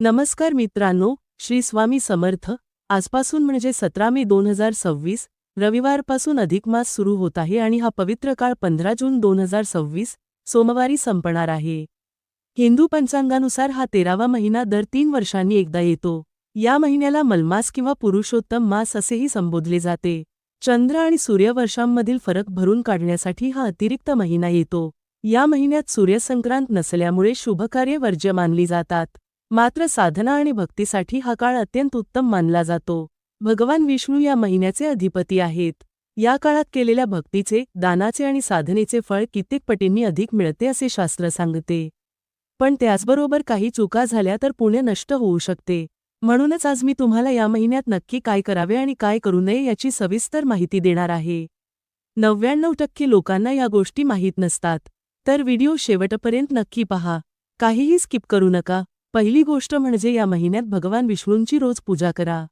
नमस्कार मित्रांनो, श्री स्वामी समर्थ। आजपासून म्हणजे 17 मे 2026 रविवारपासून अधिक मास सुरू होत आहे आणि हा पवित्र काळ 15 जून 2026 सोमवारी संपणार आहे। हिंदू पंचांगानुसार हा 13वा महिना दर 3 वर्षांनी एकदा येतो। या महिन्याला मलमास किंवा पुरुषोत्तम मास असेही संबोधले जाते। चंद्र आणि सूर्यवर्षांमधील फरक भरून काढण्यासाठी हा अतिरिक्त महिना येतो। या महिन्यात सूर्यसंक्रांत नसल्यामुळे शुभकार्ये वर्ज्य मानली जातात। मात्र साधना आणि भक्तीसाठी हा काळ अत्यंत उत्तम मानला जातो। भगवान विष्णू या महिन्याचे अधिपती आहेत। या काळात केलेल्या भक्तीचे, दानाचे आणि साधनेचे फळ कित्येक पटींनी अधिक मिळते असे शास्त्र सांगते। पण त्याचबरोबर काही चुका झाल्या तर पुण्य नष्ट होऊ शकते। म्हणूनच आज मी तुम्हाला या महिन्यात नक्की काय करावे आणि काय करू नये याची सविस्तर माहिती देणार आहे। 99% लोकांना या गोष्टी माहीत नसतात, तर व्हिडिओ शेवटपर्यंत नक्की पहा, काहीही स्किप करू नका। पहिली गोष्ट म्हणजे या महिन्यात भगवान विष्णूंची रोज पूजा करा।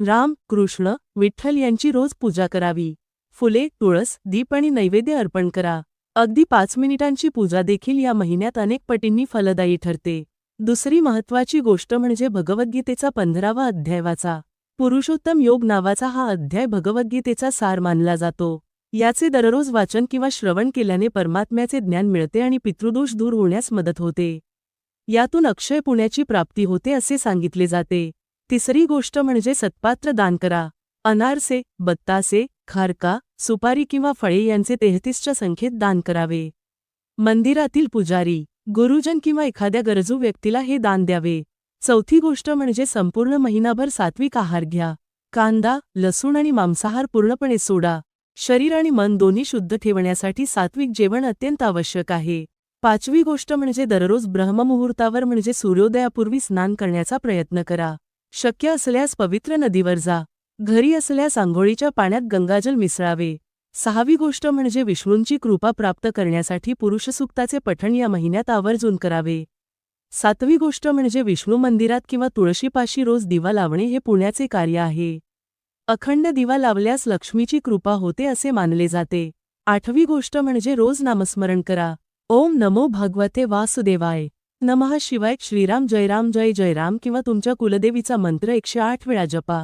राम, कृष्ण, विठ्ठल यांची रोज पूजा करावी। फुले, तुळस, दीप आणि नैवेद्य अर्पण करा। अगदी 5 मिनिटांची पूजा देखील या महिन्यात अनेक पटींनी फलदायी ठरते। दुसरी महत्त्वाची गोष्ट म्हणजे भगवद्गीतेचा 15वा अध्याय वाचा। पुरुषोत्तम योग नावाचा हा अध्याय भगवद्गीतेचा सार मानला जातो। याचे दररोज वाचन किंवा श्रवण केल्याने परमात्म्याचे ज्ञान मिळते आणि पितृदोष दूर होण्यास मदत होते। यातून अक्षय पुण्याची प्राप्ती होते असे सांगितले जाते। तिसरी गोष्ट म्हणजे सत्पात्र दान करा। अनारसे, बत्तासे, खारका, सुपारी किंवा फळे यांचे 33च्या संख्येत दान करावे। मंदिरातील पुजारी, गुरुजन किंवा एखाद्या गरजू व्यक्तीला हे दान द्यावे। चौथी गोष्ट म्हणजे संपूर्ण महिनाभर सात्विक आहार घ्या। कांदा, लसूण आणि मांसाहार पूर्णपणे सोडा। शरीर आणि मन दोन्ही शुद्ध ठेवण्यासाठी सात्विक जेवण अत्यंत आवश्यक आहे। पाचवी गोष्ट म्हणजे दररोज ब्रह्ममुहूर्तावर म्हणजे सूर्योदयापूर्वी स्नान करण्याचा प्रयत्न करा। शक्य असल्यास पवित्र नदीवर जा। घरी असल्यास आंघोळीच्या पाण्यात गंगाजल मिसळावे। सहावी गोष्ट म्हणजे विष्णूंची कृपा प्राप्त करण्यासाठी पुरुषसूक्ताचे पठण या महिन्यात आवर्जून करावे। सातवी गोष्ट म्हणजे विष्णू मंदिरात किंवा तुळशीपाशी रोज दिवा लावणे हे पुण्याचे कार्य आहे। अखंड दिवा लावल्यास लक्ष्मीची कृपा होते असे मानले जाते। आठवी गोष्ट म्हणजे रोज नामस्मरण करा। ओम नमो भगवते वासुदेवाय नमः शिवाय, श्रीराम जय राम किंवा तुमच्या कुलदेवीचा मंत्र 108 वेळा जपा।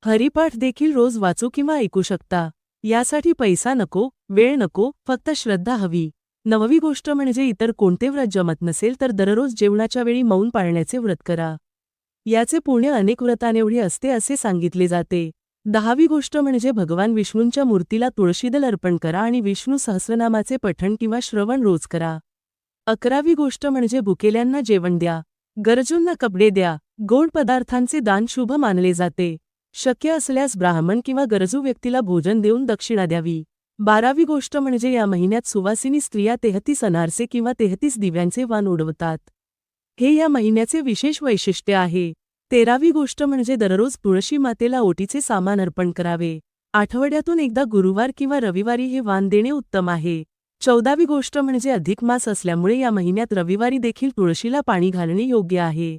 हरिपाठ देखील रोज वाचू किंवा ऐकू शकता। यासाठी पैसा नको, वेळ नको, फक्त श्रद्धा हवी। नववी गोष्ट म्हणजे इतर कोणते व्रत जमत नसेल तर दररोज जेवणाच्या वेळी मौन पाळण्याचे व्रत करा। याचे पुण्य अनेक व्रतांएवढे असते असे सांगितले जाते। 10वी गोष्ट म्हणजे भगवान विष्णूंच्या मूर्तीला तुळशीदल अर्पण करा आणि विष्णू सहस्रनामाचे पठण किंवा श्रवण रोज करा। 11वी गोष्ट म्हणजे भुकेल्यांना जेवण द्या, गरजूंना कपडे द्या। गोड पदार्थांचे दान शुभ मानले जाते। शक्य असल्यास ब्राह्मण किंवा गरजू व्यक्तीला भोजन देऊन दक्षिणा द्यावी। 12वी गोष्ट म्हणजे या महिन्यात सुवासिनी स्त्रिया 33 अनारसे किंवा 33 दिव्यांचे वाण उडवतात। हे या महिन्याचे विशेष वैशिष्ट्य आहे। 13वी गोष्ट म्हणजे दररोज तुळशी मातेला ओटीचे सामान अर्पण करावे। आठवड्यातून एकदा गुरुवार किंवा रविवारी हे वाण देणे उत्तम आहे। 14वी गोष्ट म्हणजे अधिक मास असल्यामुळे या महिन्यात रविवारी देखील तुळशीला पाणी घालणे योग्य आहे।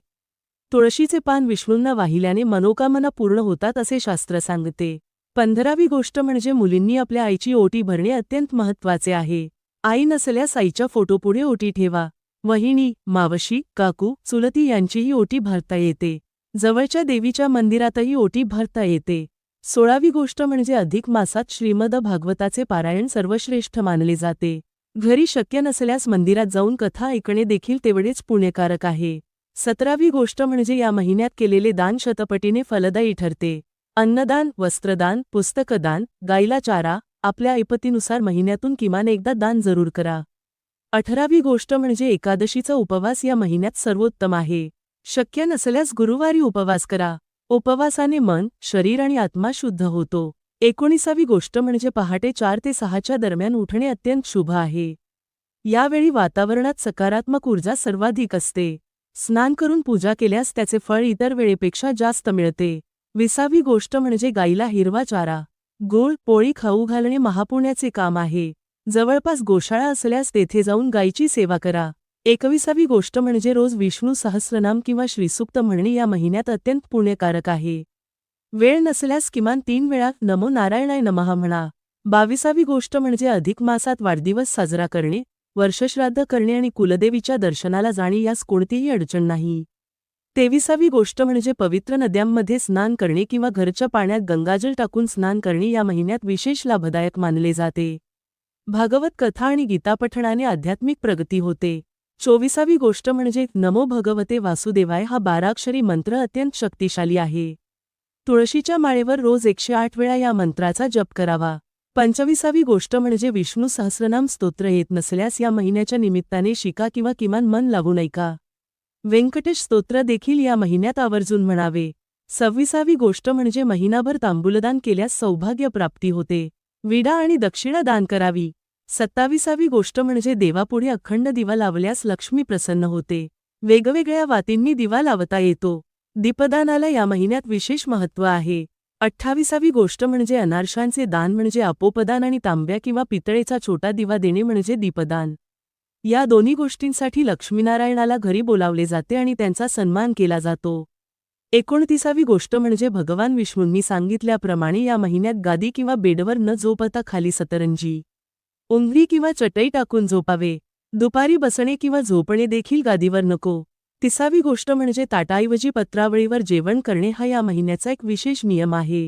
तुळशीचे पान विष्णूंना वाहिल्याने मनोकामना पूर्ण होतात असे शास्त्र सांगते। 15वी गोष्ट म्हणजे मुलींनी आपल्या आईची ओटी भरणे अत्यंत महत्त्वाचे आहे। आई नसल्यास आईच्या फोटोपुढे ओटी ठेवा। वहिनी, मावशी, काकू, चुलती यांचीही ओटी भरता येते। जवळच्या देवीच्या मंदिरातही ओटी भरता येते। 16वी गोष्ट म्हणजे अधिक मासात श्रीमद भागवताचे पारायण सर्वश्रेष्ठ मानले जाते। घरी शक्य नसल्यास मंदिरात जाऊन कथा ऐकणे देखील तेवढेच पुण्यकारक आहे। 17वी गोष्ट म्हणजे या महिन्यात केलेले दान शतपटीने फलदायी ठरते। अन्नदान, वस्त्रदान, पुस्तकदान, गाईला चारा, आपल्या ऐपतीनुसार महिन्यातून किमान एकदा दान जरूर करा। 18वी गोष्ट म्हणजे एकादशीचा उपवास या महिन्यात सर्वोत्तम आहे। शक्य नसल्यास गुरुवारी उपवास करा। उपवासाने मन, शरीर आणि आत्मा शुद्ध होतो। 19वी गोष्ट म्हणजे पहाटे 4 ते 6च्या दरम्यान उठणे अत्यंत शुभ आहे। यावेळी वातावरणात सकारात्मक ऊर्जा सर्वाधिक असते। स्नान करून पूजा केल्यास त्याचे फळ इतर वेळेपेक्षा जास्त मिळते। 20वी गोष्ट म्हणजे गाईला हिरवा चारा, गूळ, पोळी खाऊ घालणे महापुण्याचे काम आहे। जवळपास गोशाळा असल्यास तेथे जाऊन गायीची सेवा करा। 21वी गोष्ट म्हणजे रोज विष्णू सहस्रनाम किंवा श्रीसूक्त म्हणणे या महिन्यात अत्यंत पुण्यकारक आहे। वेळ नसल्यास किमान 3 वेळा नमो नारायणाय नमः म्हणा। 22वी गोष्ट म्हणजे अधिक मासात वाढदिवस साजरा करणे, वर्षश्राद्ध करणे आणि कुलदेवीच्या दर्शनाला जाणे यास कोणतीही अडचण नाही। 23वी गोष्ट म्हणजे पवित्र नद्यांमध्ये स्नान करणे किंवा घरच्या पाण्यात गंगाजल टाकून स्नान करणे या महिन्यात विशेष लाभदायक मानले जाते. भागवत कथा आणि गीता पठणाने आध्यात्मिक प्रगती होते. 24वी गोष्ट म्हणजे नमो भगवते वासुदेवाय हा 12 अक्षरी मंत्र अत्यंत शक्तिशाली आहे. तुळशीच्या माळेवर रोज 108 वेळा या मंत्राचा जप करावा. 25वी गोष्ट म्हणजे विष्णू सहस्रनाम स्तोत्र येत नसल्यास या महिन्याच्या निमित्ताने शिका किंवा किमान मन लावून ऐका. व्यंकटेश स्तोत्र देखील या महिन्यात आवर्जून म्हणावे. 26वी गोष्ट म्हणजे महिनाभर तांबूलदान केल्यास सौभाग्य प्राप्ती होते. विडा आणि दक्षिणा दान करावी. 27वी गोष्ट म्हणजे देवापुढे अखंड दिवा लावल्यास लक्ष्मी प्रसन्न होते. वेगवेगळ्या वातींनी दिवा लावता येतो. दीपदानाला या महिन्यात विशेष महत्त्व आहे. 28वी गोष्ट म्हणजे अनारशांचे दान म्हणजे अपोपदान आणि तांब्या किंवा पितळेचा छोटा दिवा देणे म्हणजे दीपदान. या दोन्ही गोष्टींसाठी लक्ष्मीनारायणाला घरी बोलावले जाते आणि त्यांचा सन्मान केला जातो. 29वी गोष्ट म्हणजे भगवान विष्णूंनी सांगितल्याप्रमाणे या महिन्यात गादी किंवा बेडवर न झोपता खाली सतरंजी, उंबरी किंवा चटई टाकून झोपावे. दुपारी बसणे किंवा झोपणे देखील गादीवर नको. 30वी गोष्ट म्हणजे ताटाऐवजी पत्रावळीवर जेवण करणे हा या महिन्याचा एक विशेष नियम आहे.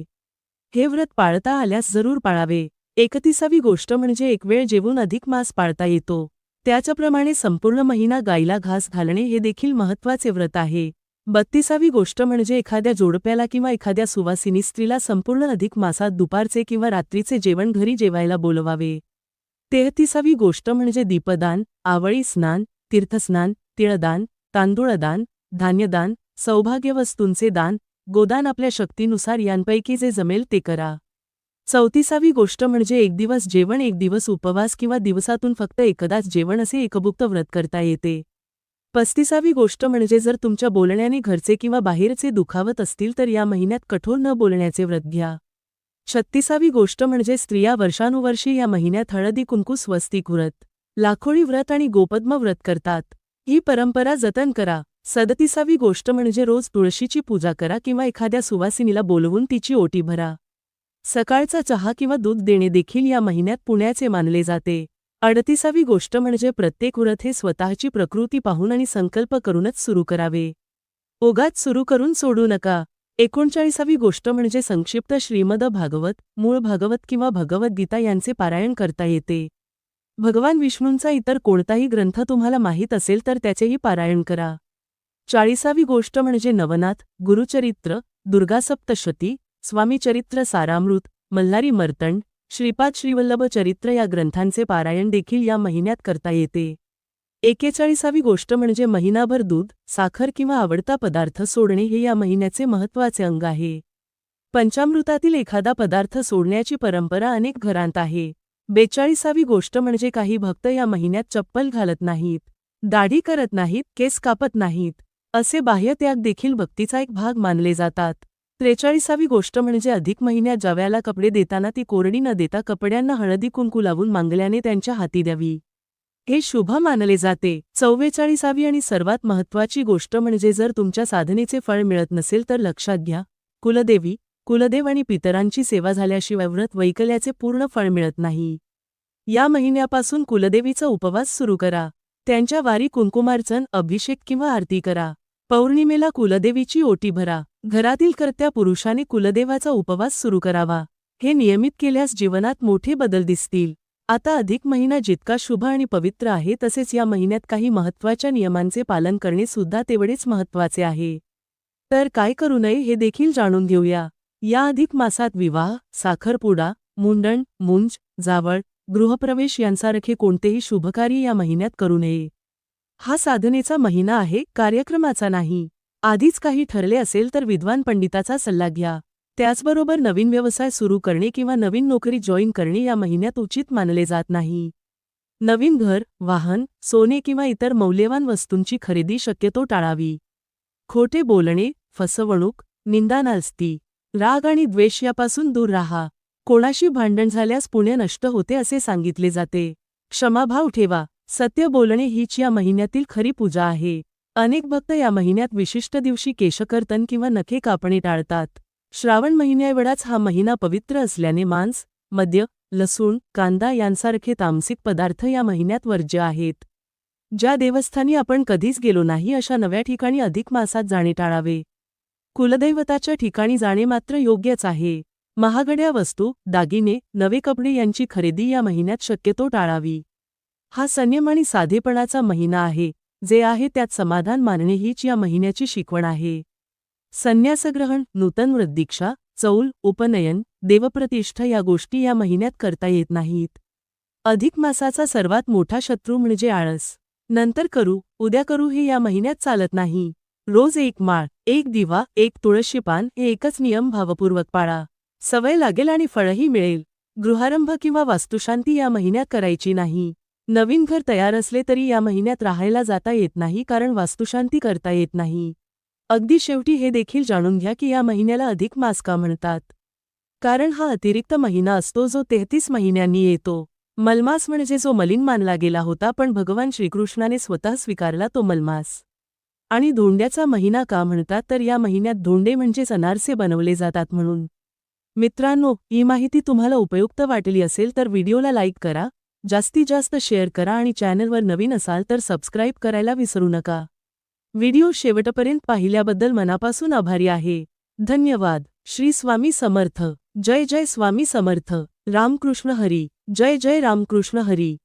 हे व्रत पाळता आल्यास जरूर पाळावे. 31वी गोष्ट म्हणजे एक वेळ जेवून अधिक मास पाळता येतो. त्याच्याप्रमाणे संपूर्ण महिना गाईला घास घालणे हे देखील महत्त्वाचे व्रत आहे. 32वी गोष्ट म्हणजे एखाद्या जोडप्याला किंवा एखाद्या सुवासिनी स्त्रीला संपूर्ण अधिक मासात दुपारचे किंवा रात्रीचे जेवण घरी जेवायला बोलवावे. 33वी गोष्ट म्हणजे दीपदान, आवळी स्नान, तीर्थस्नान, तिळदान, तांदूळदान, धान्यदान, सौभाग्यवस्तूंचे दान, गोदान आपल्या शक्तीनुसार यांपैकी जे जमेल ते करा. 34वी गोष्ट म्हणजे एक दिवस जेवण एक दिवस उपवास किंवा दिवसातून फक्त एकदाच जेवण असे एकभुक्त व्रत करता येते. 35वी गोष्ट म्हणजे जर तुमच्या बोलण्याने घरचे किंवा बाहेरचे दुखावत असतील तर या महिन्यात कठोर न बोलण्याचे व्रत घ्या. 36वी गोष्ट म्हणजे स्त्रिया वर्षानुवर्षे या महिन्यात हळदी कुंकू स्वस्तिक व्रत, लाखोळी व्रत आणि गोपद्म व्रत करतात. ही परंपरा जतन करा. 37वी गोष्ट म्हणजे रोज तुळशीची पूजा करा किंवा एखाद्या सुवासिनीला बोलवून तिची ओटी भरा. सकाळचा चहा किंवा दूध देणे देखील या महिन्यात पुण्याचे मानले जाते. 38वी गोष्ट म्हणजे प्रत्येक व्रत हे स्वतःची प्रकृती पाहून आणि संकल्प करूनच सुरू करावे. ओघात सुरू करून सोडू नका. 39वी गोष्ट म्हणजे संक्षिप्त श्रीमद भागवत, मूळ भागवत किंवा भगवद्गीता यांचे पारायण करता येते. भगवान विष्णूंचा इतर कोणताही ग्रंथ तुम्हाला माहीत असेल तर त्याचेही पारायण करा. 40वी गोष्ट म्हणजे नवनाथ, गुरुचरित्र, दुर्गासप्तशती, स्वामीचरित्र सारामृत, मल्हारी मर्तंड, श्रीपाद श्रीवल्लभ चरित्र या ग्रंथांचे पारायण देखील या महिन्यात करता येते. 41वी गोष्ट म्हणजे महिनाभर दूध, साखर किंवा आवडता पदार्थ सोडणे हे या महिन्याचे महत्त्वाचे अंग आहे. पंचामृतातील एखादा पदार्थ सोडण्याची परंपरा अनेक घरांत आहे. 42वी गोष्ट म्हणजे काही भक्त या महिन्यात चप्पल घालत नाहीत, दाढी करत नाहीत, केस कापत नाहीत. असे बाह्य त्याग देखील भक्तीचा एक भाग मानले जातात. 43वी गोष्ट म्हणजे अधिक महिन्यात जावयाला कपडे देताना ती कोरडी न देता कपड्यांना हळदी कुंकू लावून मांगल्याने त्यांच्या हाती द्यावी. हे शुभ मानले जाते. 44वी आणि सर्वात महत्त्वाची गोष्ट म्हणजे जर तुमच्या साधनेचे फळ मिळत नसेल तर लक्षात घ्या, कुलदेवी, कुलदेव आणि पितरांची सेवा झाल्याशिवाय व्रत वैकल्याचे पूर्ण फळ मिळत नाही. या महिन्यापासून कुलदेवीचा उपवास सुरू करा. त्यांच्या वारी कुंकुमार्चन, अभिषेक किंवा आरती करा. पौर्णिमेला कुलदेवीची ओटी भरा. घरातील कर्त्या पुरुषाने कुलदेवाचा उपवास सुरू करावा. हे नियमित केल्यास जीवनात मोठे बदल दिसतील. आता अधिक महिना जितका शुभ आणि पवित्र आहे तसेच या महिन्यात काही महत्त्वाच्या नियमांचे पालन करणे सुद्धा तेवढेच महत्त्वाचे आहे. तर काय करू नये हे देखील जाणून घेऊया. या अधिक मासात विवाह, साखरपुडा, मुंडण, मुंज, जावळ, गृहप्रवेश यांसारखे कोणतेही शुभकार्य या महिन्यात करू नये. हा साधनेचा महिना आहे, कार्यक्रमाचा नाही. आधीच काही ठरले असेल तर विद्वान पंडिताचा सल्ला घ्या. त्याचबरोबर नवीन व्यवसाय सुरू करणे किंवा नवीन नोकरी जॉईन करणे या महिन्यात उचित मानले जात नाही. नवीन घर, वाहन, सोने किंवा इतर मौल्यवान वस्तूंची खरेदी शक्यतो टाळावी. खोटे बोलणे, फसवणूक, निंदानास्ती, राग आणि द्वेष यापासून दूर राहा. कोणाशी भांडण झाल्यास पुण्य नष्ट होते असे सांगितले जाते. क्षमाभाव ठेवा. सत्य बोलणे हीच या महिन्यातील खरी पूजा आहे. अनेक भक्त या महिन्यात विशिष्ट दिवशी केशकर्तन किंवा नखे कापणे टाळतात. श्रावण महिन्याएवढाच हा महिना पवित्र असल्याने मांस, मद्य, लसूण, कांदा यांसारखे तामसिक पदार्थ या महिन्यात वर्ज्य आहेत. ज्या देवस्थानी आपण कधीच गेलो नाही अशा नव्या ठिकाणी अधिक मासात जाणे टाळावे. कुलदैवताच्या ठिकाणी जाणे मात्र योग्यच आहे. महागड्या वस्तू, दागिने, नवे कपडे यांची खरेदी या महिन्यात शक्यतो टाळावी. हा संयम आणि साधेपणाचा महिना आहे. जे आहे त्यात समाधान मानणे हीच या महिन्याची शिकवण आहे. संन्यासग्रहण, नूतन व्रतदीक्षा, चौल, उपनयन, देवप्रतिष्ठा या गोष्टी या महिन्यात करता येत नाहीत. अधिक मासाचा सर्वात मोठा शत्रू म्हणजे आळस. नंतर करू, उद्या करू हे या महिन्यात चालत नाही. रोज एक माळ, एक दिवा, एक तुळशी पान हे एकच नियम भावपूर्वक पाळा. सवय लागेल आणि फळही मिळेल. गृहारंभ किंवा वास्तुशांती या महिन्यात करायची नाही. नवीन घर तयार असले तरी या महिन्यात राहायला जाता येत नाही कारण वास्तुशांती करता येत नाही. अगदी शेवटी हे देखील जाणून घ्या की या महिन्याला अधिक मास का म्हणतात. कारण हा अतिरिक्त महिना असतो जो 33 महिन्यांनी येतो. मलमास म्हणजे जो मलिन मानला गेला होता पण भगवान श्रीकृष्णाने स्वतः स्वीकारला तो मलमास. आणि धोंड्याचा महिना का म्हणतात तर या महिन्यात धोंडे म्हणजेच अनारसे बनवले जातात म्हणून. मित्रांनो, ही माहिती तुम्हाला उपयुक्त वाटली असेल तर व्हिडिओला लाईक करा, जास्तीत जास्त शेअर करा आणि चॅनलवर नवीन असाल तर सबस्क्राईब करायला विसरू नका. व्हिडिओ शेवटपर्यंत पाहिल्याबद्दल मनापासून आभारी आहे. धन्यवाद. श्री स्वामी समर्थ. जय जय स्वामी समर्थ. रामकृष्ण हरी. जय जय रामकृष्ण हरी.